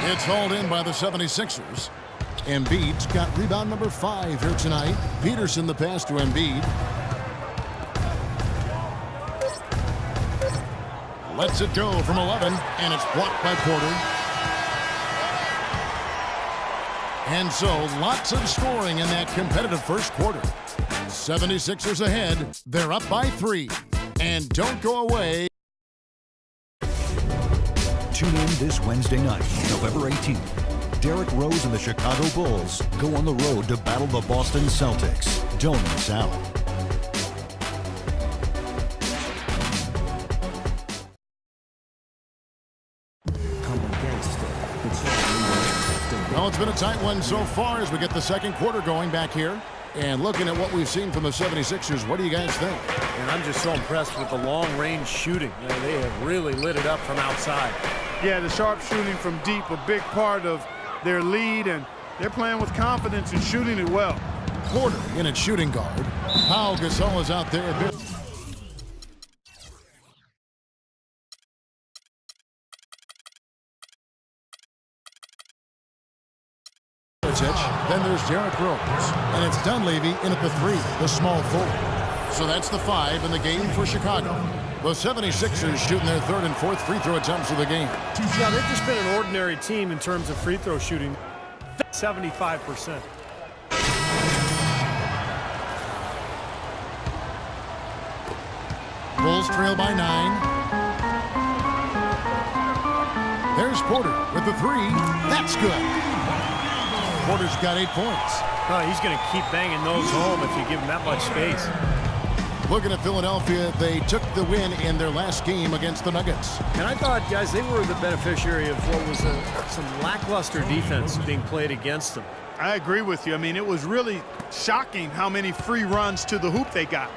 It's hauled in by the 76ers. Embiid's got rebound number 5 here tonight. Peterson the pass to Embiid. Lets it go from 11, and it's blocked by Porter. And so, lots of scoring in that competitive first quarter. 76ers ahead. They're up by 3. And don't go away. Tune in this Wednesday night, November 18th. Derrick Rose and the Chicago Bulls go on the road to battle the Boston Celtics. Don't miss out. Well, it's been a tight one so far as we get the second quarter going back here. And looking at what we've seen from the 76ers, what do you guys think? And I'm just so impressed with the long-range shooting. They have really lit it up from outside. Yeah, the sharp shooting from deep, a big part of their lead, and they're playing with confidence and shooting it well. Porter in at shooting guard. Pau Gasol is out there a bit. Then there's Derrick Rose. And it's Dunleavy in at the 3, the small forward. So that's the 5 in the game for Chicago. The 76ers shooting their 3rd and 4th free throw attempts of the game. Yeah, they've just been an ordinary team in terms of free throw shooting. 75%. Bulls trail by 9. There's Porter with the 3. That's good. Porter's got 8 points. Oh, he's going to keep banging those home if you give him that much space. Looking at Philadelphia, they took the win in their last game against the Nuggets. And I thought, guys, they were the beneficiary of what was some lackluster defense being played against them. I agree with you. I mean, it was really shocking how many free runs to the hoop they got.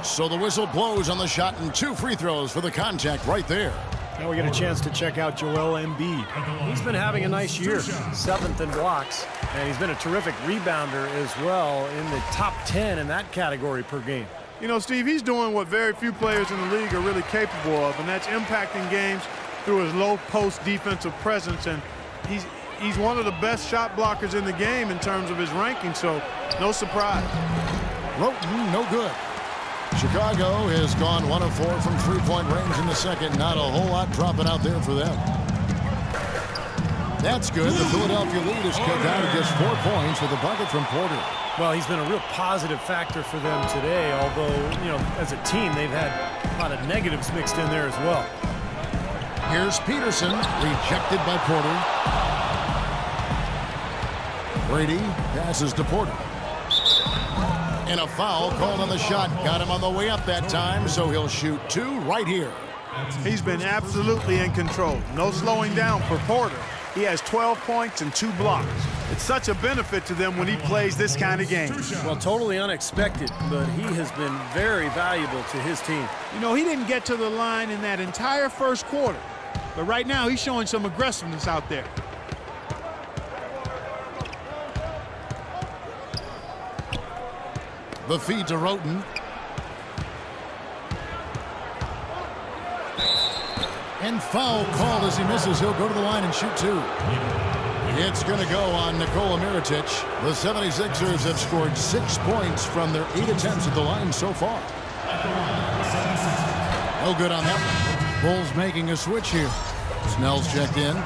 So the whistle blows on the shot and 2 free throws for the contact right there. Now we get a chance to check out Joel Embiid. He's been having a nice year, 7th in blocks, and he's been a terrific rebounder as well, in the top 10 in that category per game. You know, Steve, he's doing what very few players in the league are really capable of, and that's impacting games through his low post defensive presence, and he's one of the best shot blockers in the game in terms of his ranking, so no surprise. Roten, no good. Chicago has gone 1 of 4 from 3-point range in the second. Not a whole lot dropping out there for them. That's good. The Philadelphia lead is cut down to just 4 points with a bucket from Porter. Well, he's been a real positive factor for them today, although, you know, as a team, they've had a lot of negatives mixed in there as well. Here's Peterson, rejected by Porter. Brady passes to Porter. And a foul called on the shot. Got him on the way up that time, so he'll shoot 2 right here. He's been absolutely in control. No slowing down for Porter. He has 12 points and 2 blocks. It's such a benefit to them when he plays this kind of game. Well, totally unexpected, but he has been very valuable to his team. You know, he didn't get to the line in that entire first quarter, but right now he's showing some aggressiveness out there. The feed to Roten. And foul called as he misses. He'll go to the line and shoot 2. It's going to go on Nikola Mirotic. The 76ers have scored 6 points from their 8 attempts at the line so far. No good on that one. Bulls making a switch here. Snell's checked in.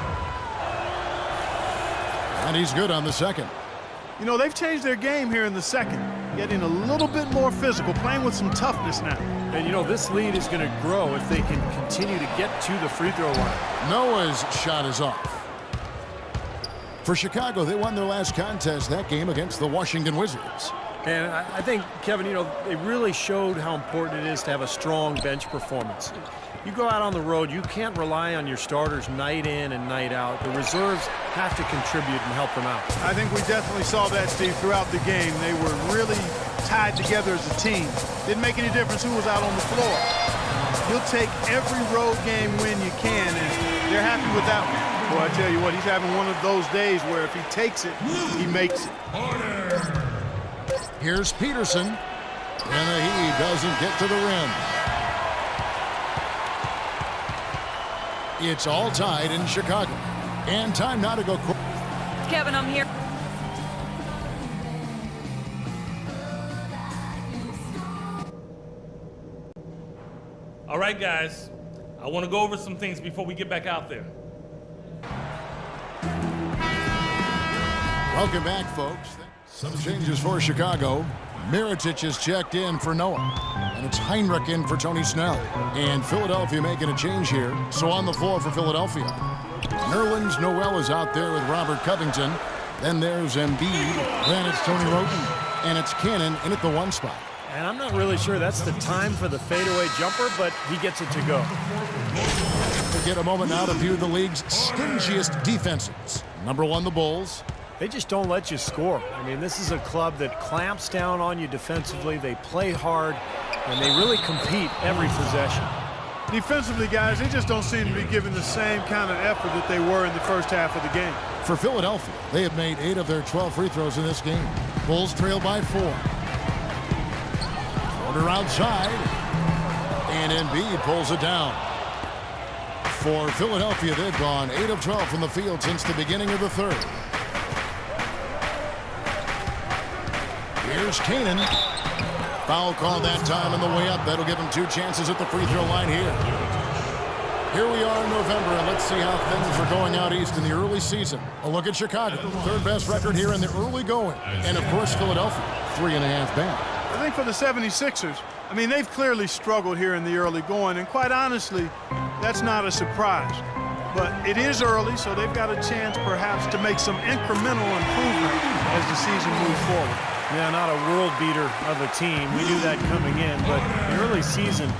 And he's good on the second. You know, they've changed their game here in the second, getting a little bit more physical, playing with some toughness now. And, you know, this lead is going to grow if they can continue to get to the free throw line. Noah's shot is off. For Chicago, they won their last contest, that game against the Washington Wizards. And I think, Kevin, you know, they really showed how important it is to have a strong bench performance. You go out on the road, you can't rely on your starters night in and night out. The reserves have to contribute and help them out. I think we definitely saw that, Steve, throughout the game. They were really tied together as a team. Didn't make any difference who was out on the floor. You'll take every road game win you can, and they're happy with that one. Boy, I tell you what, he's having one of those days where if he takes it, he makes it. Here's Peterson, and he doesn't get to the rim. It's all tied in Chicago. And time now to go. Kevin, I'm here. All right, guys. I want to go over some things before we get back out there. Welcome back, folks. Some changes for Chicago. Mirotic is checked in for Noah. And it's Heinrich in for Tony Snell. And Philadelphia making a change here. So on the floor for Philadelphia. Nerlens Noel is out there with Robert Covington. Then there's Embiid. Then it's Tony Roten. And it's Cannon in at the 1 spot. And I'm not really sure that's the time for the fadeaway jumper, but he gets it to go. We'll get a moment now to view the league's stingiest defenses. Number 1, the Bulls. They just don't let you score. I mean, this is a club that clamps down on you defensively. They play hard, and they really compete every possession. Defensively, guys, they just don't seem to be giving the same kind of effort that they were in the first half of the game. For Philadelphia, they have made 8 of their 12 free throws in this game. Bulls trail by 4. Porter outside, and Embiid pulls it down. For Philadelphia, they've gone 8 of 12 from the field since the beginning of the third. Here's Canaan. Foul call that time on the way up. That'll give him 2 chances at the free throw line here. Here we are in November, and let's see how things are going out east in the early season. A look at Chicago, 3rd best record here in the early going. And, of course, Philadelphia, 3.5 back. I think for the 76ers, I mean, they've clearly struggled here in the early going, and quite honestly, that's not a surprise. But it is early, so they've got a chance perhaps to make some incremental improvement as the season moves forward. Yeah, not a world beater of a team. We knew that coming in, but the early season,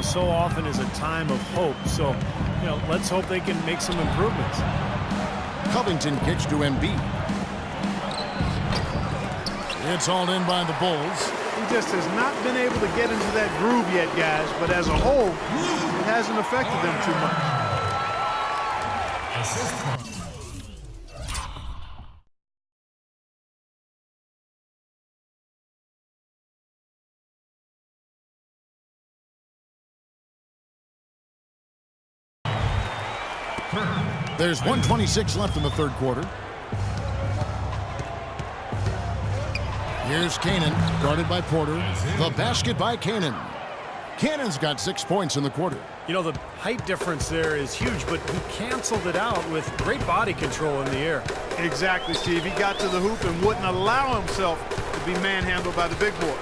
so often is a time of hope. So, let's hope they can make some improvements. Covington kicks to Embiid. It's all in by the Bulls. He just has not been able to get into that groove yet, guys. But as a whole, it hasn't affected them too much. There's 1:26 left in the third quarter. Here's Canaan, guarded by Porter. The basket by Canaan. Cannon's got 6 points in the quarter. The height difference there is huge, but he canceled it out with great body control in the air. Exactly, Steve. He got to the hoop and wouldn't allow himself to be manhandled by the big boy.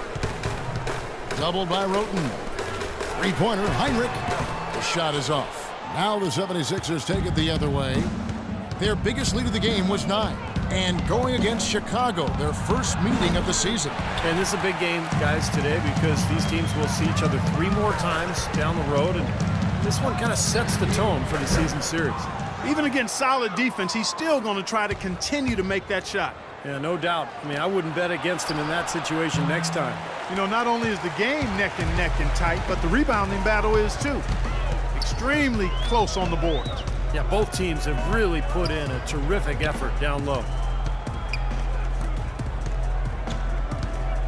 Doubled by Roten. 3-pointer, Heinrich. The shot is off. Now the 76ers take it the other way. Their biggest lead of the game was 9. And going against Chicago, their first meeting of the season. And this is a big game, guys, today because these teams will see each other 3 more times down the road. And this one kind of sets the tone for the season series. Even against solid defense, he's still going to try to continue to make that shot. Yeah, no doubt. I mean, I wouldn't bet against him in that situation next time. Not only is the game neck and tight, but the rebounding battle is too. Extremely close on the boards. Yeah, both teams have really put in a terrific effort down low.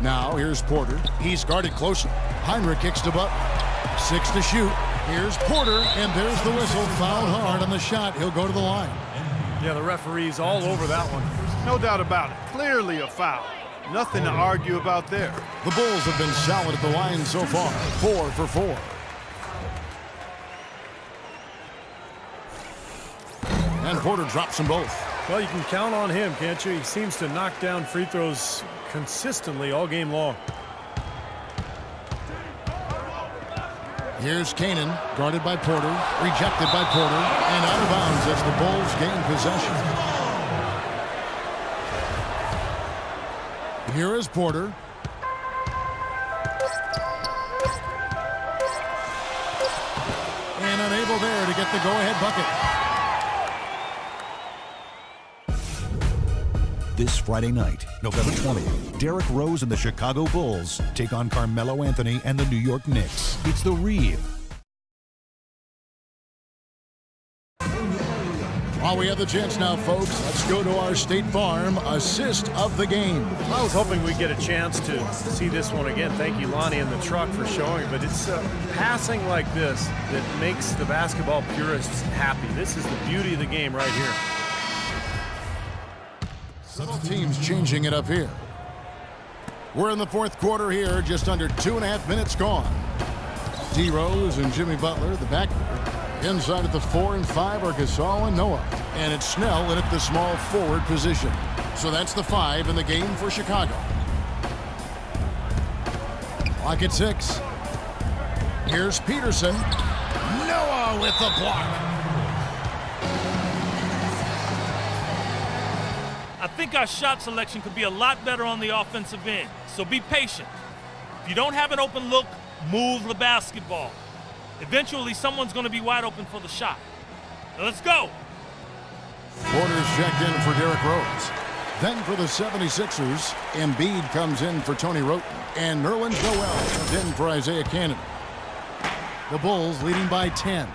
Now here's Porter. He's guarded closely. Heinrich kicks to Butler. 6 to shoot. Here's Porter, and there's the whistle. Fouled hard on the shot. He'll go to the line. Yeah, the referee's all over that one. No doubt about it. Clearly a foul. Nothing to argue about there. The Bulls have been solid at the line so far. 4 for 4. And Porter drops them both. Well, you can count on him, can't you? He seems to knock down free throws consistently all game long. Here's Canaan, guarded by Porter, rejected by Porter, and out of bounds as the Bulls gain possession. Here is Porter. And unable there to get the go-ahead bucket. This Friday night, November 20th, Derrick Rose and the Chicago Bulls take on Carmelo Anthony and the New York Knicks. It's the Reeve. While we have the chance now, folks, let's go to our State Farm assist of the game. I was hoping we'd get a chance to see this one again. Thank you, Lonnie and the truck, for showing. But it's passing like this that makes the basketball purists happy. This is the beauty of the game right here. Both teams changing it up here. We're in the fourth quarter here, just under 2.5 minutes gone. D. Rose and Jimmy Butler, the backcourt. Inside at the 4 and 5 are Gasol and Noah. And it's Snell in at the small forward position. So that's the 5 in the game for Chicago. Clock at 6. Here's Peterson. Noah with the block. I think our shot selection could be a lot better on the offensive end, so be patient. If you don't have an open look, move the basketball. Eventually, someone's going to be wide open for the shot. Now let's go. Porter's checked in for Derrick Rose. Then for the 76ers, Embiid comes in for Tony Wroten. And Nerlens Noel comes in for Isaiah Cannon. The Bulls leading by 10.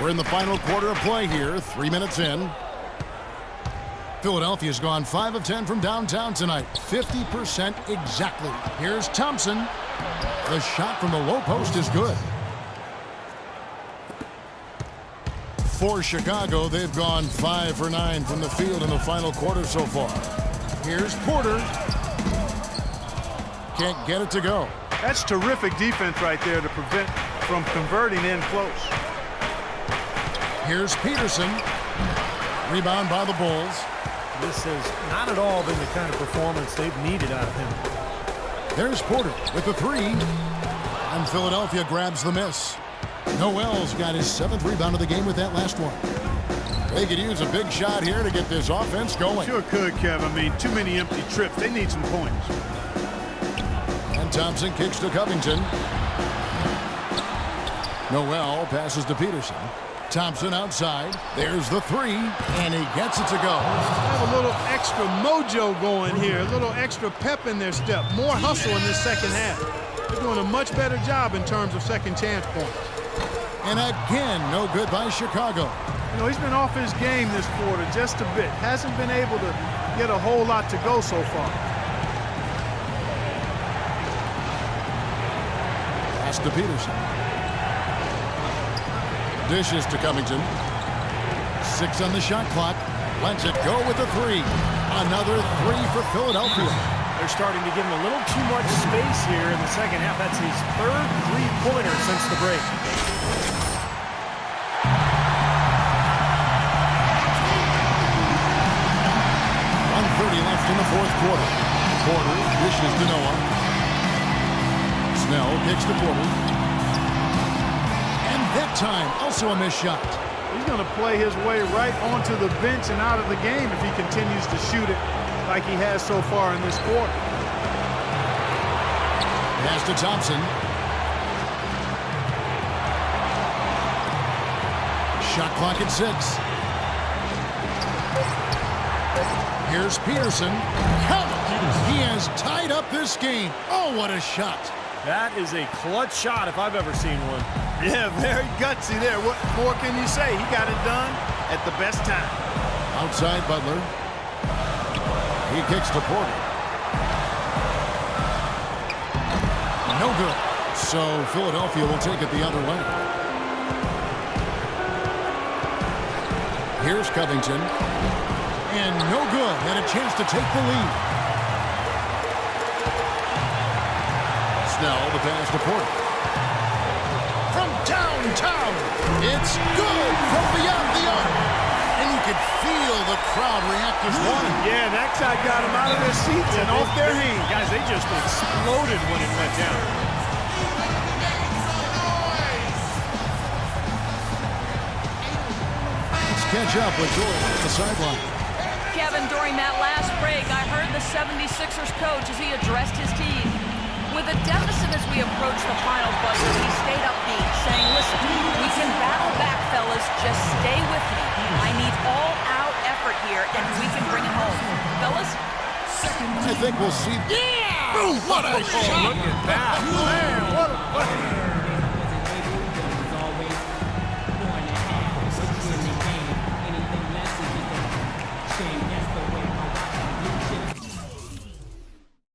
We're in the final quarter of play here, 3 minutes in. Philadelphia's gone 5 of 10 from downtown tonight, 50% exactly. Here's Thompson. The shot from the low post is good. For Chicago, they've gone 5 for 9 from the field in the final quarter so far. Here's Porter. Can't get it to go. That's terrific defense right there to prevent from converting in close. Here's Peterson. Rebound by the Bulls. This has not at all been the kind of performance they've needed out of him. There's Porter with the 3. And Philadelphia grabs the miss. Noel's got his 7th rebound of the game with that last one. They could use a big shot here to get this offense going. Sure could, Kev. I mean, too many empty trips. They need some points. And Thompson kicks to Covington. Noel passes to Peterson. Thompson outside. There's the 3, and he gets it to go. Have a little extra mojo going here, a little extra pep in their step, more hustle in this second half. They're doing a much better job in terms of second chance points. And again, no good by Chicago. You know, he's been off his game this quarter just a bit. Hasn't been able to get a whole lot to go so far. Pass to Peterson. Dishes to Covington. 6 on the shot clock. Lets it go with the 3. Another 3 for Philadelphia. They're starting to give him a little too much space here in the second half. That's his 3rd three-pointer since the break. Left in the fourth quarter. Porter dishes to Noah. Snell kicks to Porter. And that time, also a missed shot. He's going to play his way right onto the bench and out of the game if he continues to shoot it like he has so far in this quarter. Pass to Thompson. Shot clock at 6. Here's Peterson. Count it! He has tied up this game. Oh, what a shot. That is a clutch shot if I've ever seen one. Yeah, very gutsy there. What more can you say? He got it done at the best time. Outside Butler. He kicks to Porter. No good. So Philadelphia will take it the other way. Here's Covington. And no good. And a chance to take the lead. Snell, the pass to Porter. From downtown, it's good from beyond the arc. And you could feel the crowd react as one. Yeah, that guy got them out of their seats and off their hands. Guys, they just exploded when it went down. Let's catch up with George at the sideline. Kevin, during that last break, I heard the 76ers coach as he addressed his team. With a deficit as we approach the final buzzer, he stayed upbeat, saying, listen, we can battle back, fellas. Just stay with me. I need all-out effort here, and we can bring it home. Fellas? I think we'll see. Yeah! Boom! What a shot! Look at that. Man, what a